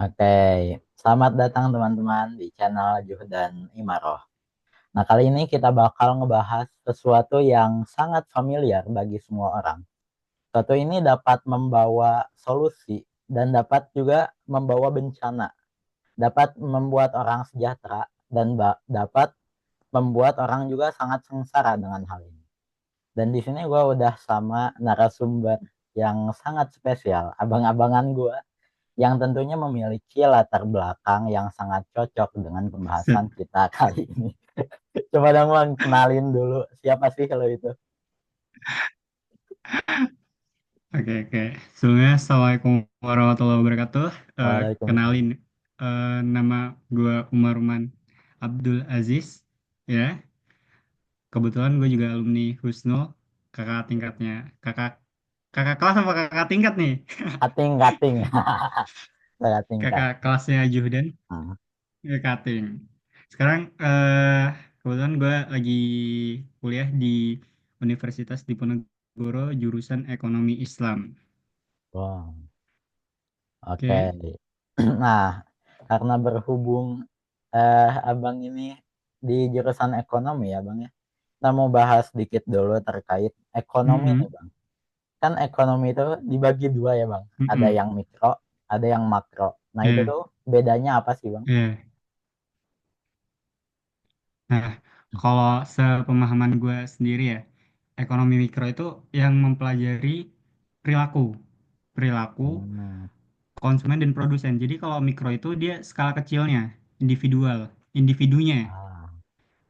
Oke, selamat datang teman-teman di channel Juh dan Imaroh. Nah, kali ini kita bakal ngebahas sesuatu yang sangat familiar bagi semua orang. Sesuatu ini dapat membawa solusi dan dapat juga membawa bencana, dapat membuat orang sejahtera dan dapat membuat orang juga sangat sengsara dengan hal ini. Dan di sini gue udah sama narasumber yang sangat spesial, abang-abangan gue yang tentunya memiliki latar belakang yang sangat cocok dengan Set. pembahasan kita kali ini. Coba dong Bang, kenalin dulu siapa sih kalau itu? Oke, oke. Sebelumnya, Assalamualaikum warahmatullahi wabarakatuh. Waalaikumsalam. Kenalin, nama gue Umaruman Abdul Aziz. Ya, kebetulan gue juga alumni Husnul, kakak tingkatnya. Kakak kakak kelas apa kakak tingkat nih? Kating, kating. Saya tingkat. Kakak kelasnya Juhdan, Hmm. ya, kating. Sekarang, kebetulan gue lagi kuliah di Universitas Diponegoro, jurusan Ekonomi Islam. Wow. Oke. Oke. Nah, karena berhubung Abang ini di jurusan ekonomi ya Bang ya. Kita mau bahas sedikit dulu terkait ekonomi nih Mm-mm. Bang. Kan ekonomi itu dibagi dua ya Bang. Ada Mm-mm. yang mikro, ada yang makro. Nah, itu Ya, tuh bedanya apa sih Bang? ya. Nah, kalau sepemahaman gue sendiri ya, ekonomi mikro itu yang mempelajari perilaku, perilaku Hmm. konsumen dan produsen. Jadi kalau mikro itu dia skala kecilnya, individual, individunya, Ah,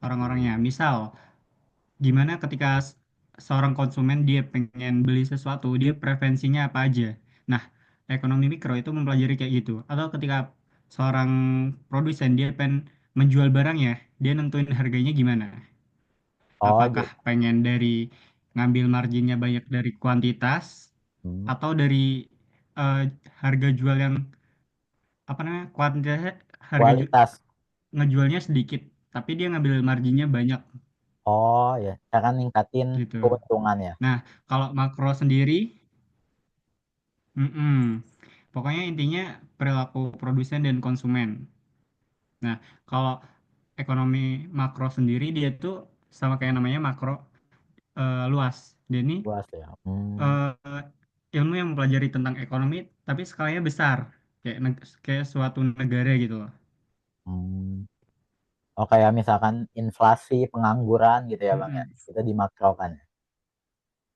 orang-orangnya. iya. Misal, gimana ketika seorang konsumen dia pengen beli sesuatu, dia preferensinya apa aja. Nah, ekonomi mikro itu mempelajari kayak gitu. Atau ketika seorang produsen dia pengen menjual barang ya, dia nentuin harganya gimana. Oh, Apakah pengen dari ngambil marginnya banyak dari kuantitas hmm, atau dari eh, harga jual yang apa namanya kuantitasnya kualitas. ngejualnya sedikit tapi dia ngambil marginnya banyak Oh ya, cara ningkatin gitu. keuntungan ya. Nah, kalau makro sendiri, mm-mm, pokoknya intinya perilaku produsen dan konsumen. Nah, kalau ekonomi makro sendiri dia tuh sama kayak namanya makro, luas. Dia ini Luas ya. Hmm, eh, ilmu yang mempelajari tentang ekonomi tapi skalanya besar kayak kayak suatu negara gitu loh. hmm. Oh, kayak misalkan inflasi, pengangguran gitu ya Bang ya. Mm-mm. Itu dimakrokan ya.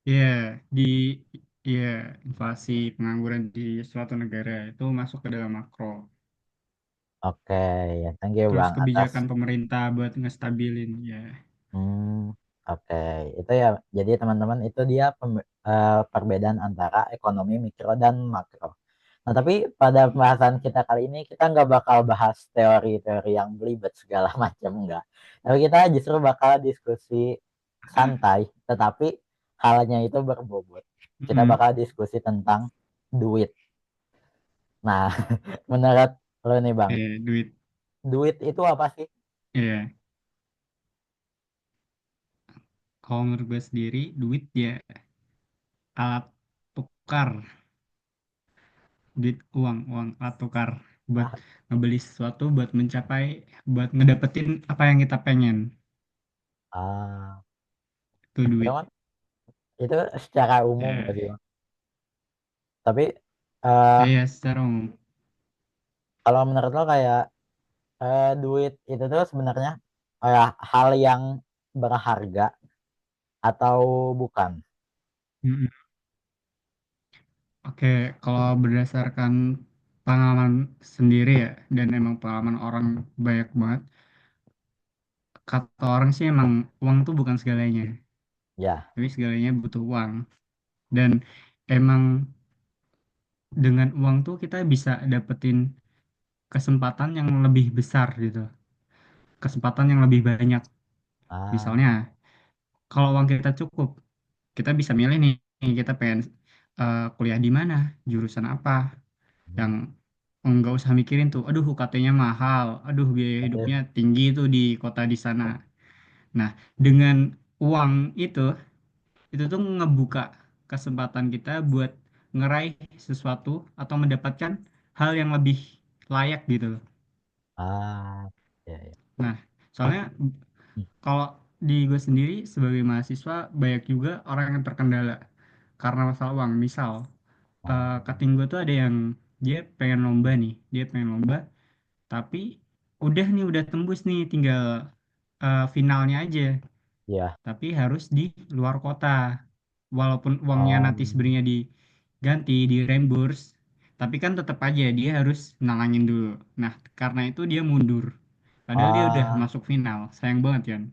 Iya, di iya inflasi pengangguran di suatu negara itu masuk ke dalam makro. Oke, ya thank you Terus Bang atas. kebijakan pemerintah buat ngestabilin ya. Hmm, oke. Itu ya. Jadi teman-teman itu dia perbedaan antara ekonomi mikro dan makro. Nah, tapi pada pembahasan kita kali ini kita nggak bakal bahas teori-teori yang belibet segala macam enggak. Tapi kita justru bakal diskusi santai, tetapi halnya itu berbobot. Kita Mm-mm. bakal diskusi tentang duit. Nah, menurut lo nih Bang, Duit. duit itu apa sih? Iya. Kalau menurut gue sendiri, duit ya alat tukar, duit uang, uang alat tukar buat Ah, ngebeli sesuatu, buat mencapai, buat ngedapetin apa yang kita pengen. ah, Itu itu duit. kan itu secara umum Ya, nggak sih Bang? Tapi eh, ya secara umum. kalau menurut lo kayak duit itu tuh sebenarnya kayak hal yang berharga atau bukan? Mm-mm. Oke, kalau berdasarkan pengalaman sendiri ya, dan emang pengalaman orang banyak banget, kata orang sih emang uang tuh bukan segalanya, Ya, tapi segalanya butuh uang. Dan emang dengan uang tuh kita bisa dapetin kesempatan yang lebih besar gitu, kesempatan yang lebih banyak. ah, Misalnya, kalau uang kita cukup, kita bisa milih nih, kita pengen kuliah di mana, jurusan apa, yang nggak usah mikirin tuh, aduh UKT-nya mahal, aduh biaya aduh, hidupnya tinggi tuh di kota di sana. Nah, dengan uang itu tuh ngebuka kesempatan kita buat ngeraih sesuatu atau mendapatkan hal yang lebih layak gitu loh. Ah, ya, ya. Nah, soalnya kalau di gue sendiri sebagai mahasiswa banyak juga orang yang terkendala karena masalah uang. Misal, Oh, cutting gue tuh ada yang dia pengen lomba nih, dia pengen lomba, tapi udah nih udah tembus nih, tinggal finalnya aja, ya. tapi harus di luar kota. Walaupun uangnya Oh, nanti sebenarnya diganti, di reimburse, tapi kan tetap aja dia harus nalangin dulu. Nah, karena itu dia mundur. Padahal dia udah ah, masuk final. Sayang banget kan.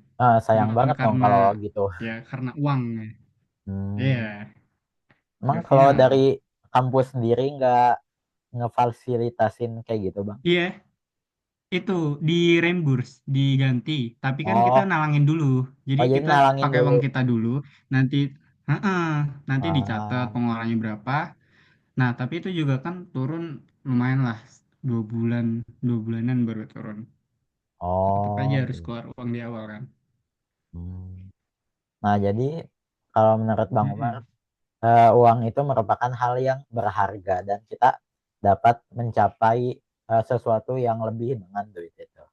sayang Cuman banget dong karena kalau gitu. ya karena uang. Iya, Hmm, emang udah kalau final. dari kampus sendiri nggak ngefasilitasin kayak gitu, Bang? Iya, itu di reimburse, diganti. Tapi kan kita Oh, nalangin dulu. Jadi oh jadi kita nalangin pakai dulu. uang kita dulu. Nanti, heeh, nanti dicatat Ah, pengeluarannya berapa. Nah, tapi itu juga kan turun lumayan lah, 2 bulan, 2 bulanan baru turun. Tetap aja oh, harus gitu. keluar uang di awal kan. Hmm. Nah, jadi kalau menurut Bang Umar, Mm-mm. uang itu merupakan hal yang berharga dan kita dapat mencapai sesuatu yang lebih dengan duit itu.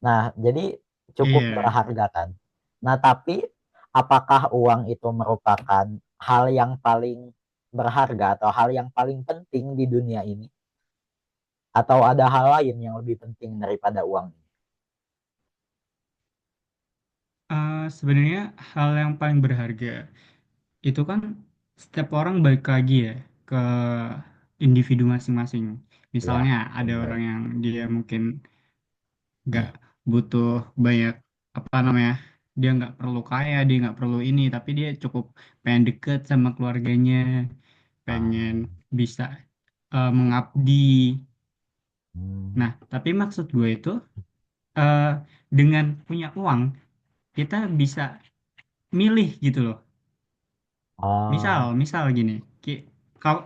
Nah, jadi cukup Iya. berharga kan. Nah, tapi apakah uang itu merupakan hal yang paling berharga atau hal yang paling penting di dunia ini? Atau ada hal lain yang lebih penting daripada uang ini? Sebenarnya hal yang paling berharga itu kan setiap orang balik lagi ya ke individu masing-masing. Ya, Misalnya ada benar. orang yang dia mungkin nggak butuh banyak apa namanya, dia nggak perlu kaya, dia nggak perlu ini, tapi dia cukup pengen deket sama keluarganya, pengen Ah, bisa mengabdi. hmm. Nah, tapi maksud gue itu eh, dengan punya uang kita bisa milih gitu loh. Misal, Oh, misal gini, kau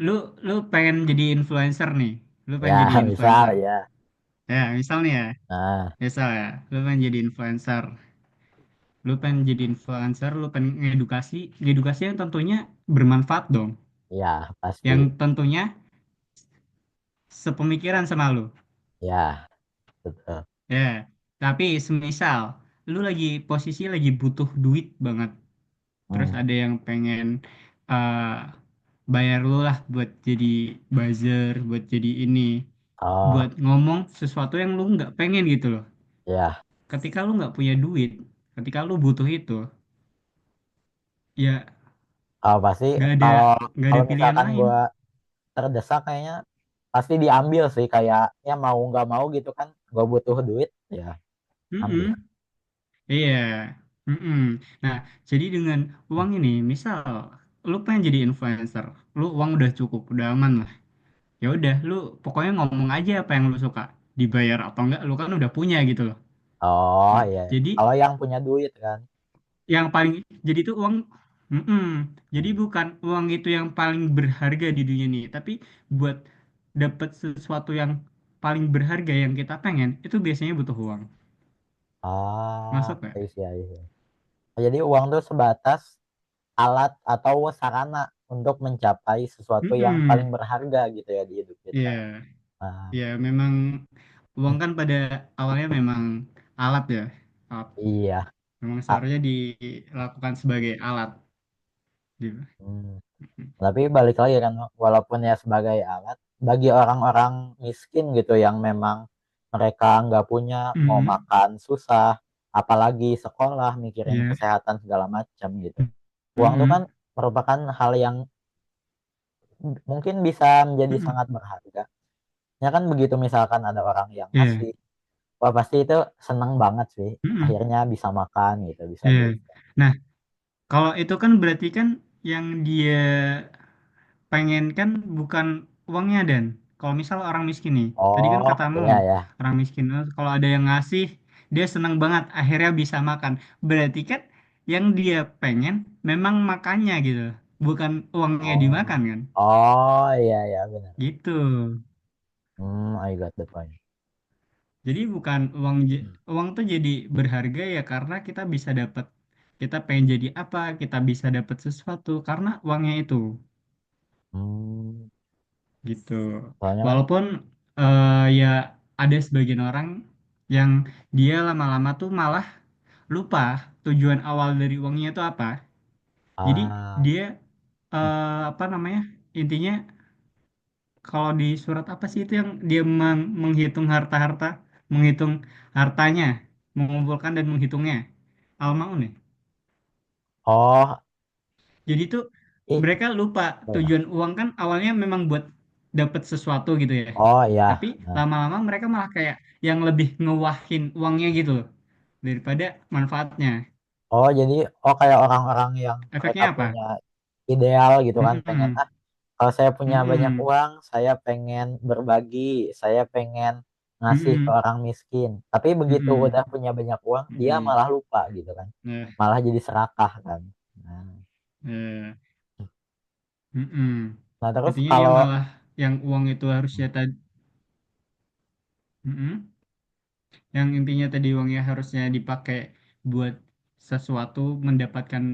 lu lu pengen jadi influencer nih, lu pengen ya, jadi misal influencer. ya. Ya, misal nih ya, Nah, misal ya, lu pengen jadi influencer. Lu pengen jadi influencer, lu pengen ngedukasi, ngedukasi yang tentunya bermanfaat dong, ya, pasti. yang tentunya sepemikiran sama lu. Ya, betul. Ya, tapi semisal lu lagi posisi lagi butuh duit banget, terus Hmm. ada yang pengen eh, bayar lu lah buat jadi buzzer, buat jadi ini, Oh, buat ngomong sesuatu yang lu nggak pengen gitu loh. ya. Ketika lu nggak punya duit, ketika lu butuh itu, ya Kalau pasti nggak ada kalau nggak ada kalau pilihan misalkan lain. gue terdesak kayaknya pasti diambil sih kayak ya mau nggak mau gitu kan gue butuh duit ya ambil. Mm-mm. Iya. Mm-mm. Nah, jadi dengan uang ini, misal lu pengen jadi influencer, lu uang udah cukup, udah aman lah. Ya udah, lu pokoknya ngomong aja apa yang lu suka, dibayar atau enggak, lu kan udah punya gitu loh. Oh Nah, iya, jadi kalau yang punya duit kan. yang paling, jadi itu uang, mm-mm. Jadi Hmm. bukan uang itu yang paling berharga di dunia ini, tapi buat dapat sesuatu yang paling berharga yang kita pengen, itu biasanya butuh uang. Ah, Masuk nggak? iya, iya, iya. Jadi uang tuh sebatas alat atau sarana untuk mencapai sesuatu yang paling Mm-mm. berharga gitu ya di hidup kita. Iya. Ah, Ya, memang uang kan pada awalnya memang alat ya. Alat. iya. Memang Ah, seharusnya dilakukan sebagai alat. Gitu. hmm. Tapi balik lagi kan, walaupun ya sebagai alat, bagi orang-orang miskin gitu yang memang mereka nggak punya, mau Mhm. makan susah, apalagi sekolah, mikirin Iya. kesehatan segala macam gitu. Uang itu kan Mhm. merupakan hal yang mungkin bisa menjadi Mhm. sangat berharga. Ya kan begitu misalkan ada orang yang Iya. ngasih, wah pasti itu seneng banget sih. Mhm. Akhirnya bisa makan gitu, bisa Iya. beli. Nah, kalau itu kan berarti kan yang dia pengen kan bukan uangnya dan kalau misal orang miskin nih, tadi kan Oh katamu iya ya. orang miskin kalau ada yang ngasih dia senang banget akhirnya bisa makan. Berarti kan yang dia pengen memang makannya gitu, bukan uangnya Oh, dimakan kan? oh iya ya benar. Gitu. I got the point. Jadi bukan uang uang tuh jadi berharga ya karena kita bisa dapat, kita pengen jadi apa, kita bisa dapat sesuatu karena uangnya itu Hmm, gitu. soalnya kan Walaupun Ya ada sebagian orang yang dia lama-lama tuh malah lupa tujuan awal dari uangnya itu apa. Jadi Ah, dia apa namanya? Intinya kalau di surat apa sih itu yang dia menghitung harta-harta, menghitung hartanya, mengumpulkan dan menghitungnya. Al-Maun ya. oh, Jadi tuh ih, mereka lupa ya. tujuan uang kan awalnya memang buat dapat sesuatu gitu ya. Oh Tapi ya. Nah. lama-lama mereka malah kayak yang lebih ngewahin uangnya gitu loh daripada manfaatnya. Oh jadi, oh kayak orang-orang yang mereka Efeknya apa? punya ideal gitu kan, pengen Mm-mm. kalau saya punya banyak Mm-mm. uang, saya pengen berbagi, saya pengen ngasih ke Mm-mm. orang miskin. Tapi begitu Mm-mm. udah punya banyak uang, dia Mm-mm. malah lupa gitu kan. Nah, Malah jadi serakah kan. Nah, mm-mm. nah terus Intinya dia kalau malah yang uang itu harusnya tadi, yang intinya tadi uangnya harusnya dipakai buat sesuatu, mendapatkan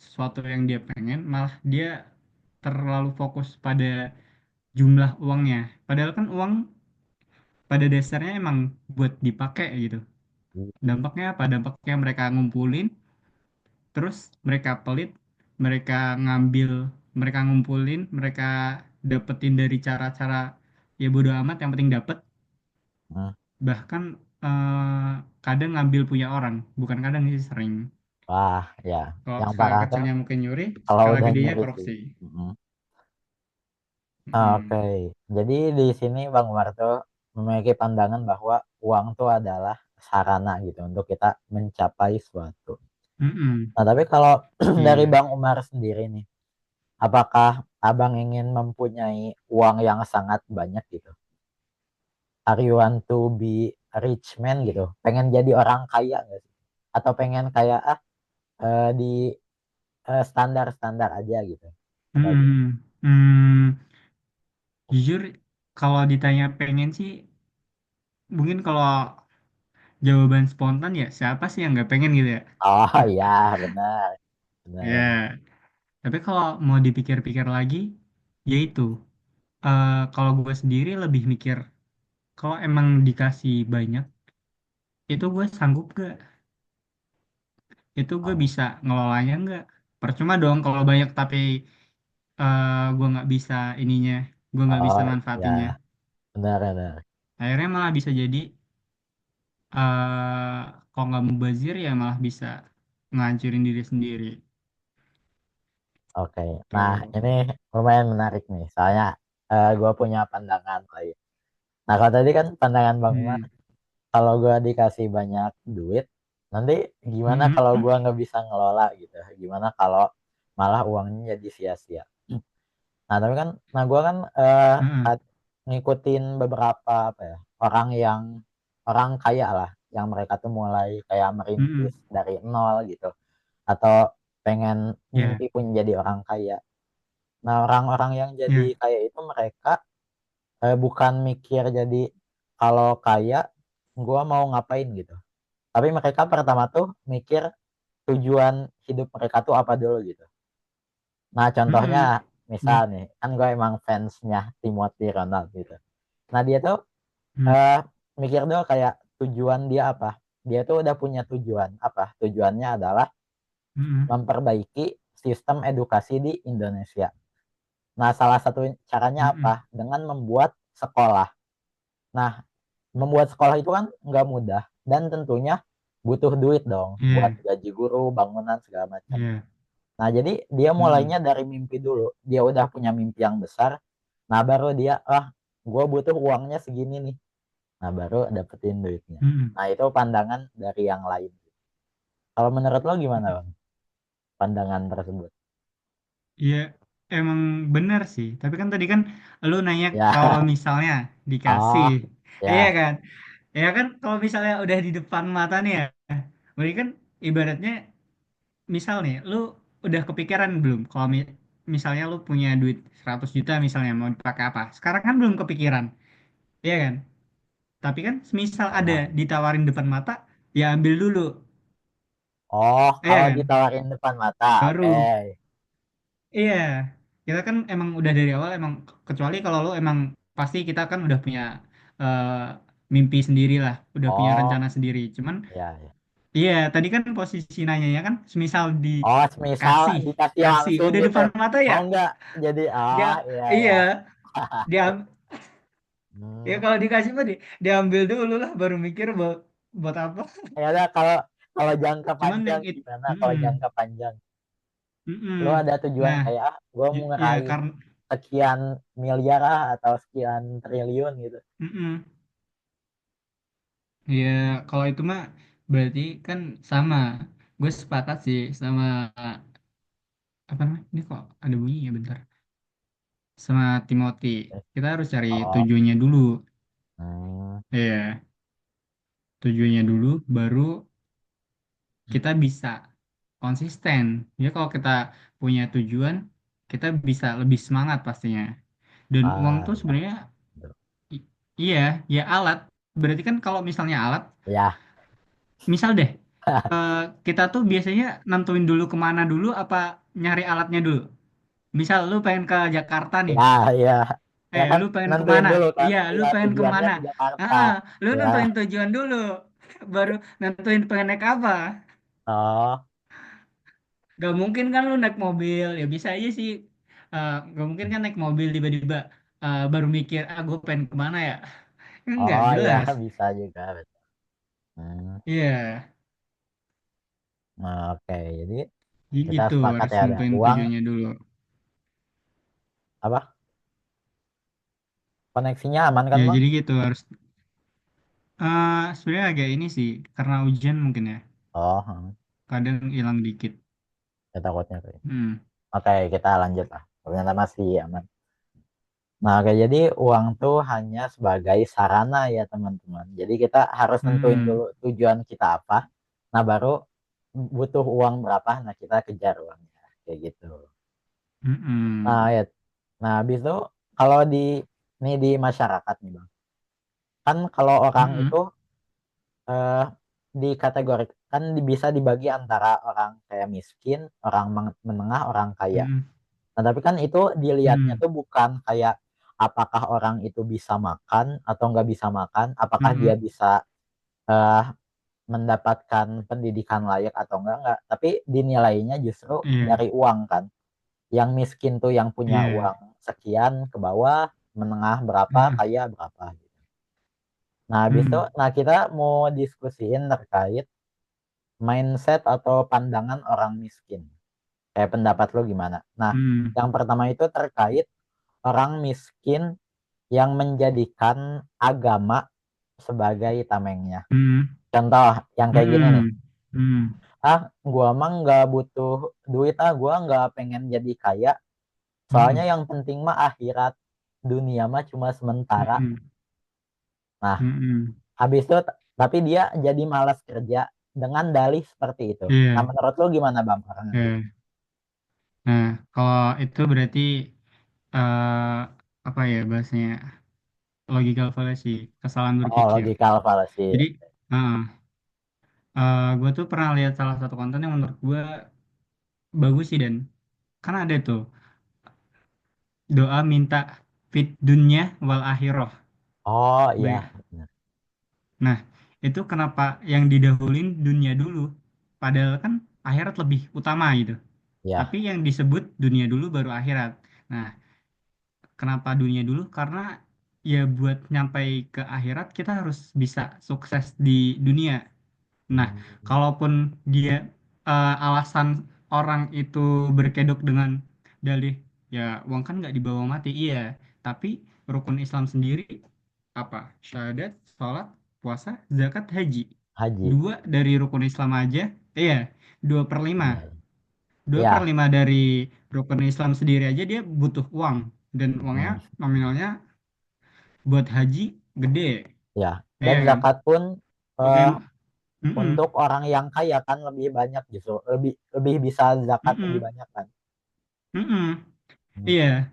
sesuatu yang dia pengen, malah dia terlalu fokus pada jumlah uangnya. Padahal kan uang pada dasarnya emang buat dipakai gitu. Dampaknya apa? Dampaknya mereka ngumpulin, terus mereka pelit, mereka ngambil, mereka ngumpulin, mereka dapetin dari cara-cara ya bodo amat, yang penting dapet. hmm, Bahkan kadang ngambil punya orang, bukan kadang sih sering. wah ya, Kalau yang skala parah tuh kecilnya mungkin nyuri, kalau skala udah gedenya nyuri sih. korupsi. Mm-mm. Oke, Mm-mm. jadi di sini Bang Umar tuh memiliki pandangan bahwa uang tuh adalah sarana gitu untuk kita mencapai suatu. Mm-mm. Nah, tapi kalau dari Iya. Bang Umar sendiri nih, apakah Abang ingin mempunyai uang yang sangat banyak gitu? Are you want to be a rich man gitu? Pengen jadi orang kaya nggak sih? Atau pengen kayak di standar-standar aja gitu? Atau gimana? Mm-mm. Hmm, jujur, kalau ditanya pengen sih, mungkin kalau jawaban spontan ya siapa sih yang nggak pengen gitu ya. Oh iya, benar, Ya, benar. tapi kalau mau dipikir-pikir lagi, yaitu kalau gue sendiri lebih mikir, kalau emang dikasih banyak, itu gue sanggup gak? Itu gue Oh, bisa ngelolanya nggak? Percuma dong kalau banyak tapi gue nggak bisa ininya, gue nggak bisa oh manfaatinnya. ya, benar, benar. Akhirnya malah bisa jadi kalau nggak mubazir ya malah bisa ngancurin diri sendiri. Oke, nah Tuh. ini lumayan menarik nih. Soalnya gue punya pandangan lain. Nah kalau tadi kan pandangan Bang Umar, Hmm. kalau gue dikasih banyak duit, nanti gimana kalau Hmm. gue nggak bisa ngelola gitu? Gimana kalau malah uangnya jadi sia-sia? Nah tapi kan, nah gue kan Hmm. ngikutin beberapa apa ya orang kaya lah, yang mereka tuh mulai kayak Hmm. merintis dari nol gitu, atau pengen Ya, mimpi pun jadi orang kaya. Nah orang-orang yang jadi ya. kaya itu mereka bukan mikir jadi kalau kaya gue mau ngapain gitu. Tapi mereka pertama tuh mikir tujuan hidup mereka tuh apa dulu gitu. Nah contohnya Hmm. misal Ya. nih, kan gue emang fansnya Timothy Ronald gitu. Nah dia tuh Hmm. eh, mikir dulu kayak tujuan dia apa. Dia tuh udah punya tujuan apa. Tujuannya adalah Hmm. memperbaiki sistem edukasi di Indonesia. Nah salah satu caranya Hmm. apa? Dengan membuat sekolah. Nah membuat sekolah itu kan nggak mudah dan tentunya butuh duit dong buat Ya. gaji guru, bangunan segala macam. Ya. Nah, jadi dia Hmm. mulainya dari mimpi dulu. Dia udah punya mimpi yang besar. Nah, baru dia, gue butuh uangnya segini nih. Nah, baru dapetin duitnya. Hmm. Nah, itu pandangan dari yang lain. Kalau menurut lo gimana, Bang? Pandangan tersebut. Iya, emang benar sih. Tapi kan tadi kan lu nanya Ya, kalau misalnya dikasih. oh, Iya ya, kan? Ya kan kalau misalnya udah di depan mata nih ya. Berarti kan ibaratnya misal nih, lu udah kepikiran belum kalau misalnya lu punya duit 100 juta misalnya mau dipakai apa? Sekarang kan belum kepikiran. Iya kan? Tapi kan semisal ada ya. ditawarin depan mata, ya ambil dulu. Oh, Iya kalau kan? ditawarin depan mata, oke. Baru. Iya, kita kan emang udah dari awal emang kecuali kalau lo emang pasti kita kan udah punya eh, mimpi sendiri lah, udah punya Oh, rencana sendiri. Cuman iya, iya. iya, tadi kan posisi nanyanya kan, semisal Oh, misal dikasih, dikasih kasih, langsung udah gitu. depan mata ya, Oh, enggak. Jadi, dia, oh, iya, iya. iya, dia, ya Hmm. kalau dikasih mah diambil dulu lah, baru mikir buat apa. Ya udah, kalau kalau jangka Cuman yang panjang itu, gimana? Kalau jangka panjang, lo ada tujuan nah, kayak, gue mau ya ngeraih karena, sekian miliar atau sekian triliun gitu. ya kalau itu mah berarti kan sama, gue sepakat sih sama apa namanya, ini kok ada bunyi ya bentar, sama Timothy, kita harus cari Oh, tujuannya dulu. hmm. Ya, tujuannya dulu baru kita bisa konsisten. Ya kalau kita punya tujuan, kita bisa lebih semangat pastinya. Dan uang Ah, tuh iya. sebenarnya iya, ya alat. Berarti kan kalau misalnya alat, Ya, misal deh, kita tuh biasanya nentuin dulu kemana dulu apa nyari alatnya dulu. Misal lu pengen ke Jakarta nih, ya, ya. Ya kan lu pengen nentuin kemana? dulu kan. Iya, lu Ya, pengen tujuannya kemana? ke Jakarta. Ah, lu Ya. nentuin tujuan dulu, baru nentuin pengen naik apa. Oh, Gak mungkin kan lu naik mobil, ya bisa aja sih. Gak mungkin kan naik mobil tiba-tiba baru mikir, ah gue pengen kemana ya? Enggak oh ya, jelas. bisa juga. Betul. Hmm. Iya, Nah, oke. Jadi kita gitu sepakat harus ya ada nentuin uang tujuannya dulu. apa? Koneksinya aman kan, Ya Bang? jadi gitu harus. Sebenarnya agak ini sih karena ujian mungkin ya, Oh, hmm. kadang hilang dikit. Ya takutnya kayak. Hmm. Oke, kita lanjut lah. Ternyata masih aman. Nah, oke, jadi uang tuh hanya sebagai sarana ya, teman-teman. Jadi kita harus tentuin dulu Hmm. tujuan kita apa. Nah, baru butuh uang berapa, nah kita kejar uangnya. Kayak gitu. Nah, Hmm. ya. Nah, habis itu kalau di nih di masyarakat nih, Bang. Kan kalau orang Hmm. itu eh, dikategorikan bisa dibagi antara orang kayak miskin, orang menengah, orang kaya. Hmm. Nah, tapi kan itu dilihatnya Hmm. tuh bukan kayak apakah orang itu bisa makan atau nggak bisa makan, apakah dia Hmm. bisa eh, mendapatkan pendidikan layak atau enggak. Tapi dinilainya justru Iya. dari uang kan. Yang miskin tuh yang punya Iya. uang sekian ke bawah, menengah berapa, Hmm. kaya berapa. Nah, habis itu, Hmm. nah kita mau diskusiin terkait mindset atau pandangan orang miskin. Kayak pendapat lo gimana? Nah, Hmm. yang pertama itu terkait orang miskin yang menjadikan agama sebagai tamengnya. Hmm. Contoh yang kayak gini nih. Hmm. Hmm. Ah, gua mah nggak butuh duit, ah gua nggak pengen jadi kaya. Soalnya Hmm. yang penting mah akhirat. Dunia mah cuma sementara. Hmm. Nah, Hmm. habis itu tapi dia jadi malas kerja dengan dalih seperti itu. Nah, Iya. menurut lo gimana, Bang, orang kayak gitu? Iya. Nah, kalau itu berarti eh apa ya bahasanya, logical fallacy, kesalahan Oh, berpikir. logical fallacy. Jadi, gue tuh pernah lihat salah satu konten yang menurut gue bagus sih, dan kan ada tuh doa minta fit dunya wal akhiroh. Oh, Baik. iya. Benar. Nah, itu kenapa yang didahulin dunia dulu? Padahal kan akhirat lebih utama gitu. Tapi Ya. yang disebut dunia dulu baru akhirat. Nah, kenapa dunia dulu? Karena ya buat nyampai ke akhirat kita harus bisa sukses di dunia. Nah, Hmm. kalaupun dia alasan orang itu berkedok dengan dalih, ya uang kan nggak dibawa mati, iya. Tapi rukun Islam sendiri apa? Syahadat, sholat, puasa, zakat, haji. Haji. Dua dari rukun Islam aja, iya, 2/5. Iya. Dua per Iya. lima dari rukun Islam sendiri aja dia butuh uang. Dan uangnya Hmm. nominalnya buat haji gede, Ya. iya Dan kan? zakat pun Oke, eh, mm-mm, untuk orang yang kaya kan lebih banyak justru. Lebih lebih bisa zakat lebih mm-mm, banyak kan. mm-mm. Hmm. Iya,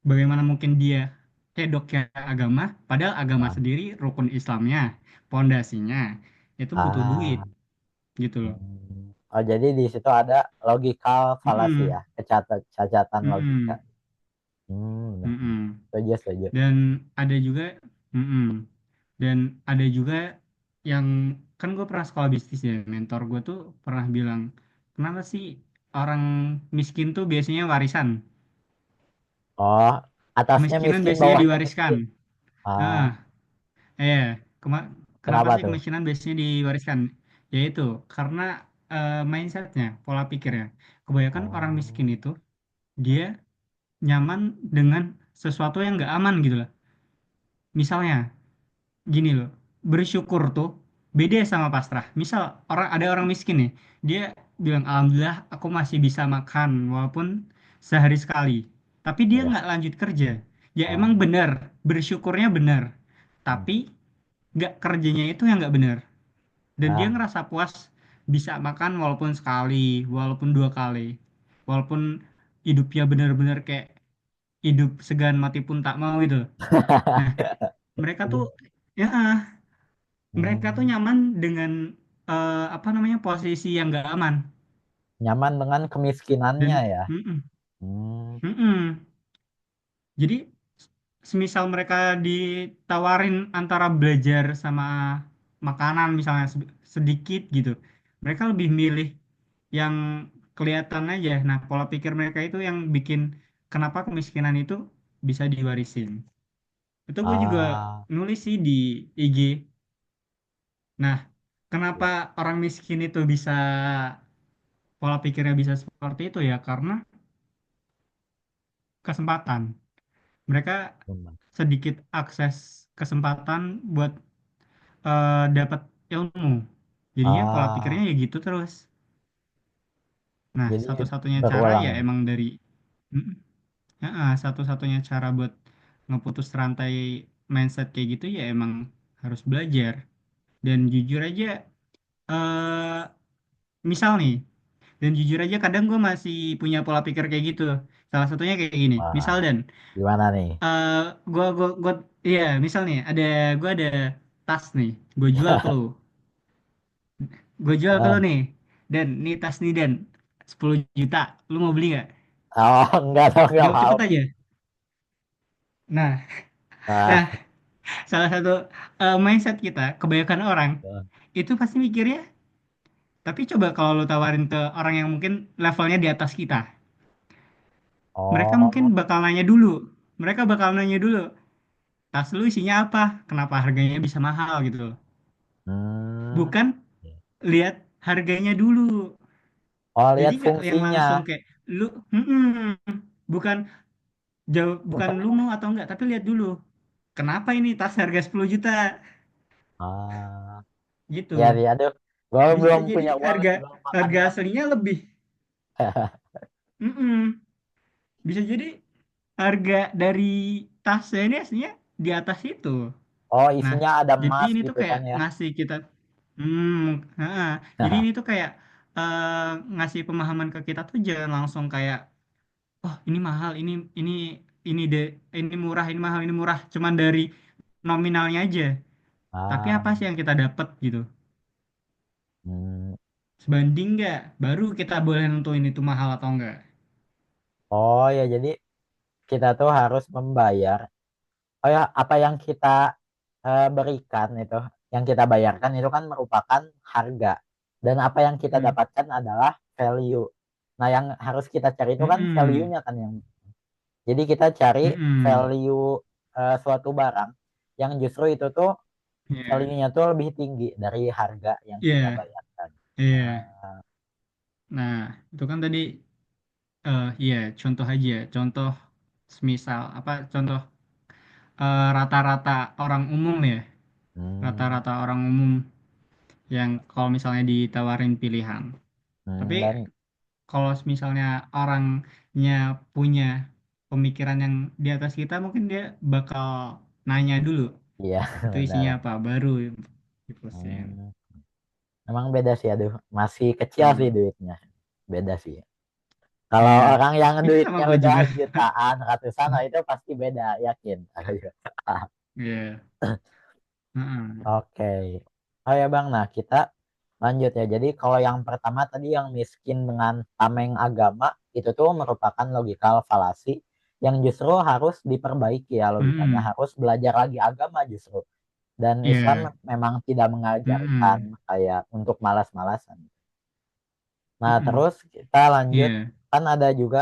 bagaimana mungkin dia kedoknya agama, padahal agama Ah. sendiri rukun Islamnya, pondasinya itu butuh duit Ah. gitu loh. Hmm. Oh, jadi di situ ada logical fallacy ya, Mm-mm, kecacatan logika. mm-mm. Benar. Mm-mm. Setuju, setuju. Dan ada juga, mm-mm. Dan ada juga yang kan gue pernah sekolah bisnis ya, mentor gue tuh pernah bilang, kenapa sih orang miskin tuh biasanya warisan? Oh, atasnya Kemiskinan miskin, biasanya bawahnya diwariskan. miskin. Ah, Ah, kenapa kenapa sih tuh? kemiskinan biasanya diwariskan? Yaitu karena mindsetnya, pola pikirnya. Kebanyakan orang miskin Oh, itu dia nyaman dengan sesuatu yang nggak aman gitu lah. Misalnya, gini loh, bersyukur tuh beda sama pasrah. Misal ada orang miskin nih, dia bilang alhamdulillah aku masih bisa makan walaupun sehari sekali. Tapi dia iya. nggak lanjut kerja. Ya emang Oh, benar, bersyukurnya benar. hmm. Tapi nggak kerjanya itu yang nggak benar. Dan dia Ah, ngerasa puas bisa makan walaupun sekali, walaupun dua kali. Walaupun hidupnya benar-benar kayak hidup segan mati pun tak mau itu. Nah, mereka tuh ya mereka tuh hmm. nyaman dengan apa namanya posisi yang gak aman Nyaman dengan kemiskinannya dan ya. mm-mm, Hmm. mm-mm. Jadi semisal mereka ditawarin antara belajar sama makanan misalnya sedikit gitu, mereka lebih milih yang kelihatan aja. Nah, pola pikir mereka itu yang bikin kenapa kemiskinan itu bisa diwarisin. Itu gue juga Ah, nulis sih di IG. Nah, kenapa iya, orang miskin itu bisa pola pikirnya bisa seperti itu ya karena kesempatan. Mereka benar. sedikit akses kesempatan buat dapat ilmu. Jadinya pola pikirnya Ah, ya gitu terus. Nah, jadi satu-satunya cara berulang ya ya. emang dari Mm, satu-satunya cara buat ngeputus rantai mindset kayak gitu ya emang harus belajar. Dan jujur aja, eh misal nih, dan jujur aja kadang gue masih punya pola pikir kayak gitu. Salah satunya kayak gini. Wah, Misal dan gimana nih? eh gua iya misal nih gua ada tas nih gue jual ke lu Ah, nih dan nih tas nih dan 10 juta lu mau beli nggak? oh, enggak Jawab mau. cepet aja. Nah, nah, Ah, salah satu mindset kita kebanyakan orang ah. itu pasti mikirnya, tapi coba kalau lu tawarin ke orang yang mungkin levelnya di atas kita, mereka mungkin Oh, bakal nanya dulu tas lu isinya apa, kenapa harganya bisa mahal gitu loh. hmm. Bukan lihat harganya dulu. Oh, Jadi lihat nggak yang langsung fungsinya. kayak lu, bukan bukan lu mau atau enggak, tapi lihat dulu. Kenapa ini tas harga 10 juta Ah, ya gitu. sih, aduh. Gua Bisa belum jadi punya uang sebelum makan harga tas. aslinya lebih. Mm-mm. Bisa jadi harga dari tasnya ini aslinya di atas itu. Oh, Nah, isinya ada jadi emas ini tuh gitu kayak kan ya. ngasih kita, jadi ini tuh kayak ngasih pemahaman ke kita tuh jangan langsung kayak oh ini mahal ini deh ini murah ini mahal ini murah cuman dari nominalnya aja tapi Ah, apa sih yang kita dapat gitu hmm. sebanding nggak baru kita boleh nentuin itu mahal atau enggak. Oh ya, jadi kita tuh harus membayar. Oh ya, apa yang kita berikan itu, yang kita bayarkan itu kan merupakan harga. Dan apa yang kita Hmm. dapatkan adalah value. Nah, yang harus kita cari itu kan Mm-mm. value-nya kan yang. Jadi kita cari Mm-mm. value suatu barang yang justru itu tuh Iya. value-nya tuh lebih tinggi dari harga yang kita Iya. bayarkan. Iya. Ah, Nah itu kan tadi iya contoh aja contoh semisal apa contoh rata-rata orang umum ya hmm, rata-rata orang umum yang kalau misalnya ditawarin pilihan tapi dan kalau misalnya orangnya punya pemikiran yang di atas kita, mungkin dia bakal nanya dulu iya itu isinya benar. apa, baru diputusin. Hmm, emang beda sih, aduh, masih kecil sih Hmm, duitnya. Beda sih. Kalau iya, orang yang itu sama duitnya gue udah juga. jutaan, ratusan, oh itu pasti beda, yakin. Iya, heeh. Oke. Oh ya Bang, nah kita lanjut ya. Jadi kalau yang pertama tadi yang miskin dengan tameng agama, itu tuh merupakan logical fallacy yang justru harus diperbaiki ya logikanya, Mm-mm. harus belajar lagi agama justru. Dan Islam Iya. memang tidak mengajarkan Mm-mm. kayak untuk malas-malasan. Nah, Mm-mm. terus kita lanjut, Iya. kan ada juga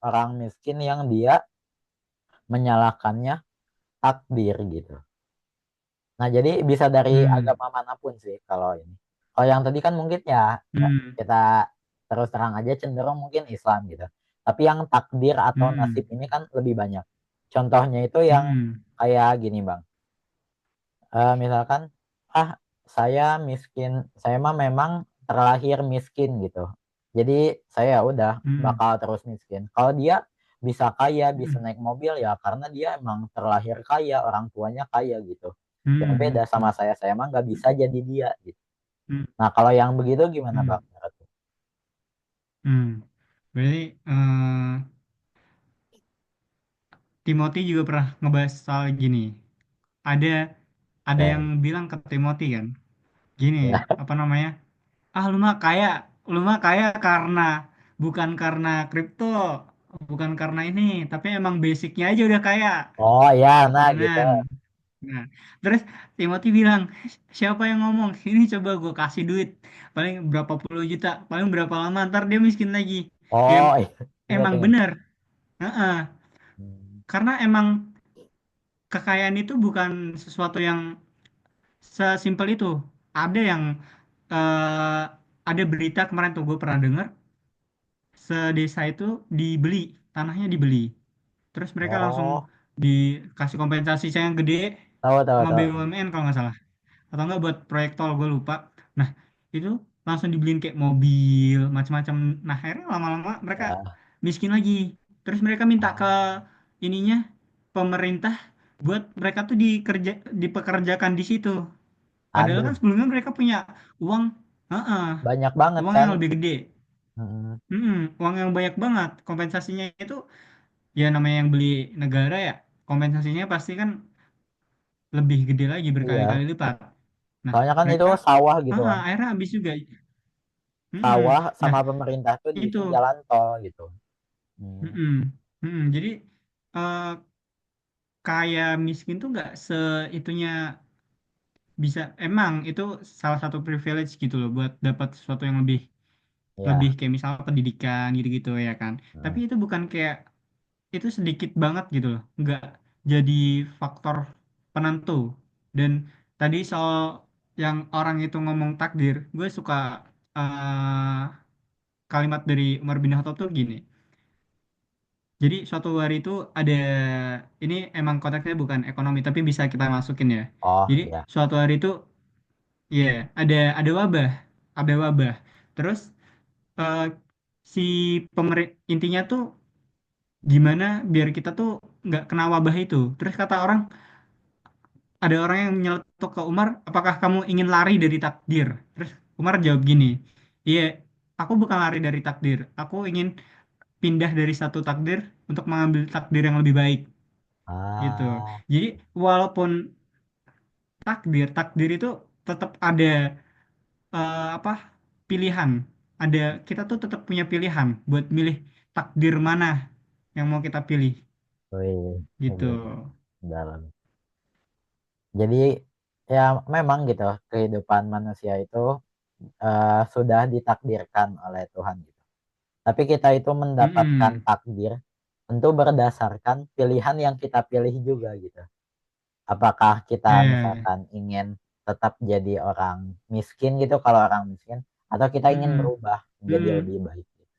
orang miskin yang dia menyalahkannya takdir gitu. Nah, jadi bisa dari Mm. agama manapun sih kalau ini. Kalau yang tadi kan mungkin ya Mm. kita terus terang aja cenderung mungkin Islam gitu. Tapi yang takdir atau nasib Mm. ini kan lebih banyak. Contohnya itu yang Mm. kayak gini, Bang. Misalkan, ah saya miskin, saya mah memang terlahir miskin gitu. Jadi saya ya udah Mm. bakal terus miskin. Kalau dia bisa kaya, bisa Mm. naik mobil ya karena dia emang terlahir kaya, orang tuanya kaya gitu. Ya beda Mm. sama saya mah nggak bisa jadi dia gitu. Mm. Nah kalau yang begitu gimana Mm. Bang? Mm. Berarti Timothy juga pernah ngebahas soal gini. Ada ada yang Oke. bilang ke Timothy kan, gini, Ya. apa namanya? Ah, lu mah kaya karena bukan karena kripto, bukan karena ini, tapi emang basicnya aja udah kaya. Oh ya, nah gitu. Nah, nah, terus Timothy bilang, siapa yang ngomong? Ini coba gue kasih duit, paling berapa puluh juta, paling berapa lama, ntar dia miskin lagi. Ya Oh ingat emang ingat. bener. Heeh. Hmm. Karena emang kekayaan itu bukan sesuatu yang sesimpel itu. Ada yang eh, ada berita kemarin tuh gue pernah dengar, sedesa itu dibeli, tanahnya dibeli. Terus mereka langsung Oh, dikasih kompensasi yang gede tahu tahu sama tahu. BUMN kalau nggak salah. Atau nggak buat proyek tol gue lupa. Nah, itu langsung dibeliin kayak mobil, macam-macam. Nah, akhirnya lama-lama mereka Ya. miskin lagi. Terus mereka minta ke Oh, ininya pemerintah buat mereka tuh dipekerjakan di situ. Padahal kan aduh, sebelumnya mereka punya uang, heeh, banyak banget uang kan. yang lebih gede. Mm-mm. Uang yang banyak banget. Kompensasinya itu ya namanya yang beli negara ya. Kompensasinya pasti kan lebih gede lagi berkali-kali Iya. lipat. Nah, Soalnya kan itu mereka sawah gitu kan. akhirnya habis juga. Sawah Nah, sama pemerintah tuh diisi itu. jalan tol gitu. Hmm. Jadi eh, kaya miskin tuh nggak seitunya bisa. Emang itu salah satu privilege gitu loh buat dapat sesuatu yang lebih Ya. kayak misal pendidikan gitu-gitu ya kan. Tapi Hmm. itu bukan kayak itu sedikit banget gitu loh, nggak jadi faktor penentu. Dan tadi soal yang orang itu ngomong takdir, gue suka kalimat dari Umar bin Khattab tuh gini. Jadi suatu hari itu ada, ini emang konteksnya bukan ekonomi tapi bisa kita masukin ya. Oh Jadi iya. suatu hari itu ya ada wabah, ada wabah. Terus eh, si intinya tuh gimana biar kita tuh nggak kena wabah itu. Terus kata orang, ada orang yang nyeletuk ke Umar, apakah kamu ingin lari dari takdir? Terus Umar jawab gini, iya, aku bukan lari dari takdir, aku ingin pindah dari satu takdir untuk mengambil takdir yang lebih baik, gitu. Ah, Jadi walaupun takdir itu tetap ada apa pilihan, ada kita tuh tetap punya pilihan buat milih takdir mana yang mau kita pilih, wih, gitu. ini dalam. Jadi ya memang gitu kehidupan manusia itu sudah ditakdirkan oleh Tuhan gitu. Tapi kita itu mendapatkan Mm-mm. takdir tentu berdasarkan pilihan yang kita pilih juga gitu. Apakah kita Eh, misalkan ingin tetap jadi orang miskin gitu kalau orang miskin atau kita ingin mm-mm. berubah menjadi Mm-mm. lebih baik gitu.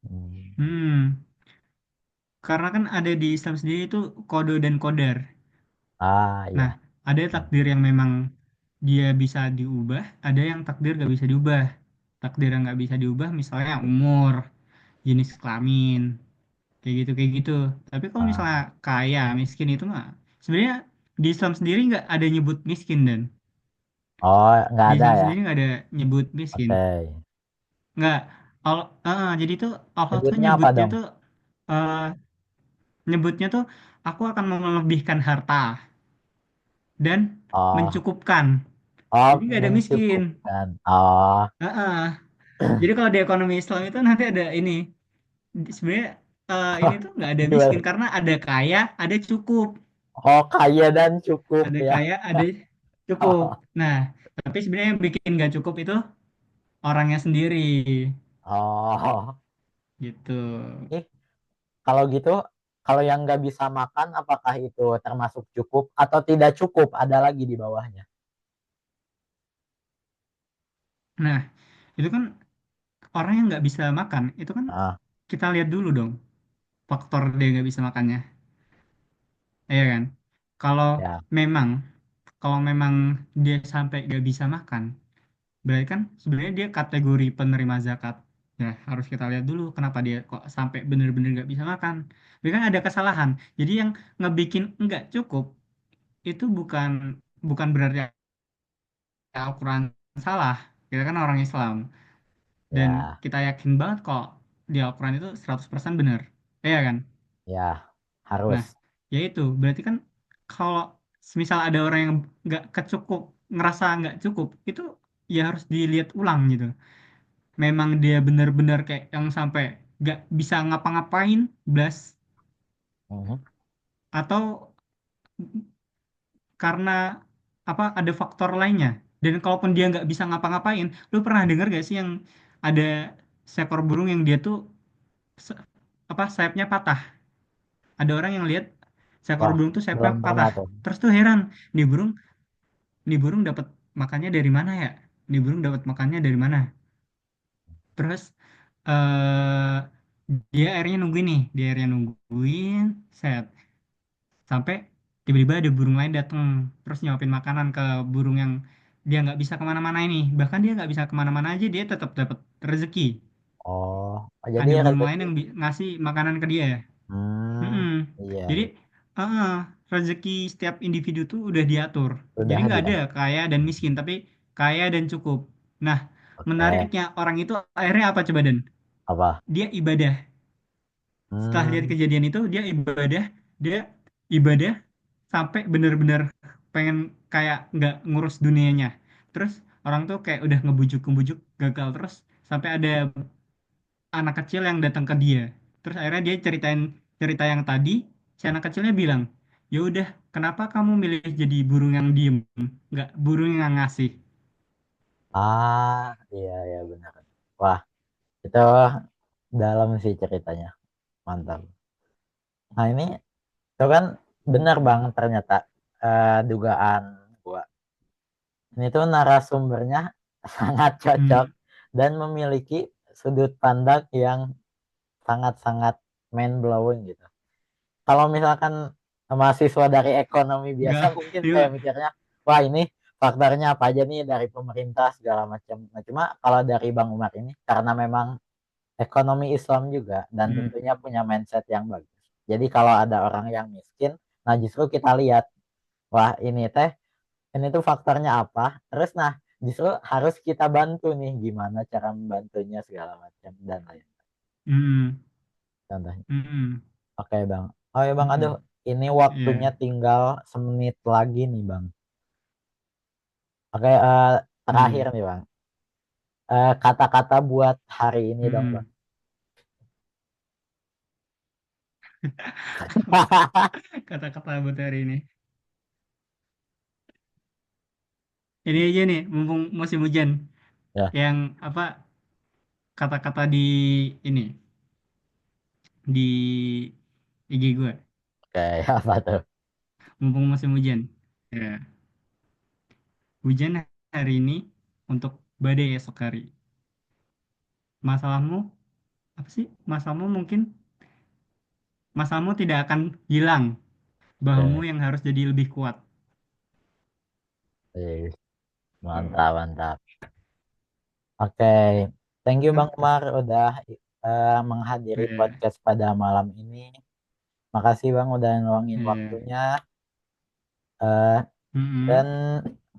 Hmm. Hmm. Karena kan ada di Islam sendiri itu kodo dan kodar. Ah Nah, iya. ada Hmm. takdir yang memang dia bisa diubah, ada yang takdir gak bisa diubah. Takdir yang nggak bisa diubah, misalnya umur, jenis kelamin, kayak gitu. Tapi kalau misalnya Ah. kaya, miskin itu mah, sebenarnya di Islam sendiri nggak ada nyebut miskin dan Oh nggak di ada Islam ya. sendiri nggak ada nyebut miskin, Oke. nggak. Jadi tuh Allah tuh Nyebutnya apa nyebutnya dong? tuh eh, nyebutnya tuh aku akan melebihkan harta dan Oh, mencukupkan. oh Jadi nggak ada miskin. mencukupkan. Oh, Heeh. Jadi kalau di ekonomi Islam itu nanti ada ini. Sebenarnya ini tuh nggak ada miskin Gimana? karena ada kaya, ada cukup, Oh, kaya dan cukup ada ya. kaya, ada cukup. Nah, tapi sebenarnya yang bikin nggak cukup itu orangnya sendiri, Oh, gitu. ih, kalau gitu, kalau yang nggak bisa makan, apakah itu termasuk cukup atau tidak cukup? Ada lagi di bawahnya. Nah, itu kan orang yang nggak bisa makan, itu kan Ah, kita lihat dulu dong faktor dia nggak bisa makannya, iya kan? Kalau ya, memang, kalau memang dia sampai nggak bisa makan, berarti kan sebenarnya dia kategori penerima zakat. Ya, harus kita lihat dulu kenapa dia kok sampai bener-bener nggak bisa makan. Berarti kan ada kesalahan. Jadi yang ngebikin nggak cukup itu bukan bukan berarti Al-Quran salah. Kita kan orang Islam. Dan ya, kita yakin banget kok di Al-Quran itu 100% benar. Iya kan? ya, Nah, harus. ya itu. Berarti kan kalau misal ada orang yang nggak kecukup, ngerasa nggak cukup, itu ya harus dilihat ulang gitu. Memang dia benar-benar kayak yang sampai nggak bisa ngapa-ngapain, blas, Mhm. atau karena apa ada faktor lainnya. Dan kalaupun dia nggak bisa ngapa-ngapain, lu pernah dengar gak sih yang ada seekor burung yang dia tuh se- apa sayapnya patah? Ada orang yang lihat seekor Wah, burung tuh sayapnya belum pernah patah. tuh. Terus tuh heran, nih burung, nih burung dapat makannya dari mana ya? Nih burung dapat makannya dari mana? Terus eh dia akhirnya nungguin nih, dia akhirnya nungguin, set sampai tiba-tiba ada burung lain datang terus nyuapin makanan ke burung yang dia nggak bisa kemana-mana ini. Bahkan dia nggak bisa kemana-mana aja dia tetap dapat rezeki. Oh, jadi Ada burung lain rezeki. yang ngasih makanan ke dia ya. Hmm, Mm-mm. iya, Jadi iya. rezeki setiap individu tuh udah diatur. Jadi Udah nggak ada dia. kaya dan miskin, tapi kaya dan cukup. Nah, Oke. menariknya orang itu akhirnya apa coba Dan? Apa? Dia ibadah. Setelah lihat Hmm, kejadian itu, dia ibadah sampai bener-bener pengen kayak nggak ngurus dunianya. Terus orang tuh kayak udah ngebujuk-ngebujuk gagal terus sampai ada anak kecil yang datang ke dia. Terus akhirnya dia ceritain cerita yang tadi, si anak kecilnya bilang, ya udah, kenapa kamu milih jadi burung yang diem, nggak burung yang ngasih? iya, iya benar. Wah, itu dalam sih ceritanya. Mantap. Nah, ini itu kan benar bang ternyata dugaan gua. Ini tuh narasumbernya sangat cocok Hmm, dan memiliki sudut pandang yang sangat-sangat mind blowing gitu. Kalau misalkan mahasiswa dari ekonomi biasa nggak, mungkin kayak iya, mikirnya, wah ini faktornya apa aja nih dari pemerintah segala macam. Nah, cuma kalau dari Bang Umar ini karena memang ekonomi Islam juga dan hmm, tentunya punya mindset yang bagus. Jadi kalau ada orang yang miskin, nah justru kita lihat, wah ini tuh faktornya apa. Terus nah justru harus kita bantu nih gimana cara membantunya segala macam dan lain. hmm, Contohnya. hmm, Oke Bang. Oh ya Bang, aduh hmm, ini iya, waktunya tinggal semenit lagi nih Bang. Oke, terakhir hmm, nih Bang. Kata-kata buat hari ini dong Bang. hmm. Kata-kata buat hari ini. Ini aja nih, mumpung musim hujan, Ya, yang apa kata-kata di ini di IG gue, oke, apa tuh? mumpung musim hujan. Ya, hujan hari ini untuk badai esok hari. Masalahmu apa sih? Masalahmu tidak akan hilang. Bahumu Oke, yang harus jadi lebih kuat. Wih, Tuh. mantap, mantap. Oke, thank you Bang Oke. Umar udah menghadiri Iya, podcast pada malam ini. Makasih Bang udah ngeluangin iya. waktunya. Eh, dan Mm-mm.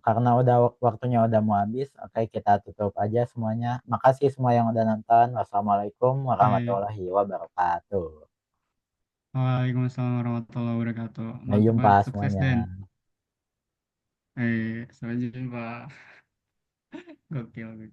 karena udah waktunya udah mau habis, oke kita tutup aja semuanya. Makasih semua yang udah nonton. Wassalamualaikum Iya. warahmatullahi wabarakatuh. Waalaikumsalam warahmatullahi wabarakatuh. Sampai Mantap jumpa banget, sukses semuanya. Dan. Sampai jumpa. Gokil.